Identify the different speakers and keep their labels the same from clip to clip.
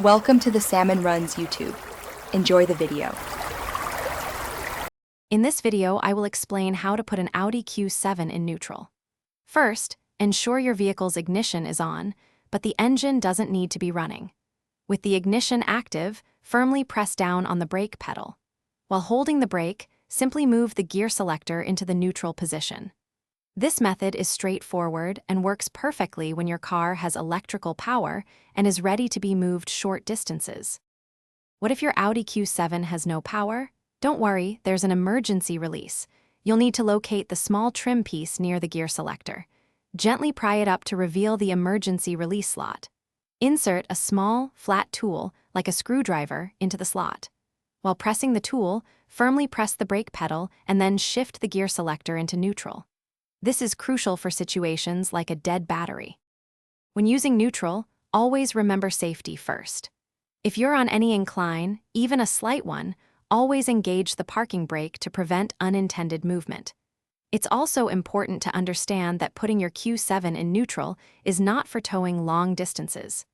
Speaker 1: Welcome to the Salmon Runs YouTube. Enjoy the video.
Speaker 2: In this video, I will explain how to put an Audi Q7 in neutral. First, ensure your vehicle's ignition is on, but the engine doesn't need to be running. With the ignition active, firmly press down on the brake pedal. While holding the brake, simply move the gear selector into the neutral position. This method is straightforward and works perfectly when your car has electrical power and is ready to be moved short distances. What if your Audi Q7 has no power? Don't worry, there's an emergency release. You'll need to locate the small trim piece near the gear selector. Gently pry it up to reveal the emergency release slot. Insert a small, flat tool, like a screwdriver, into the slot. While pressing the tool, firmly press the brake pedal and then shift the gear selector into neutral. This is crucial for situations like a dead battery. When using neutral, always remember safety first. If you're on any incline, even a slight one, always engage the parking brake to prevent unintended movement. It's also important to understand that putting your Q7 in neutral is not for towing long distances.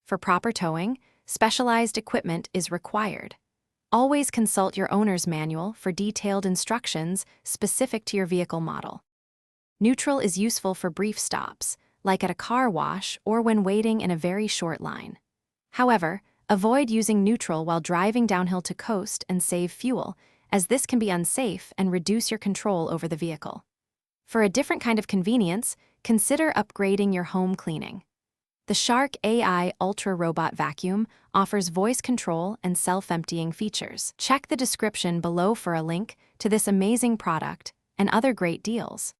Speaker 2: For proper towing, specialized equipment is required. Always consult your owner's manual for detailed instructions specific to your vehicle model. Neutral is useful for brief stops, like at a car wash or when waiting in a very short line. However, avoid using neutral while driving downhill to coast and save fuel, as this can be unsafe and reduce your control over the vehicle. For a different kind of convenience, consider upgrading your home cleaning. The Shark AI Ultra Robot Vacuum offers voice control and self-emptying features. Check the description below for a link to this amazing product and other great deals.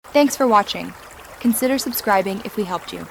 Speaker 1: Thanks for watching. Consider subscribing if we helped you.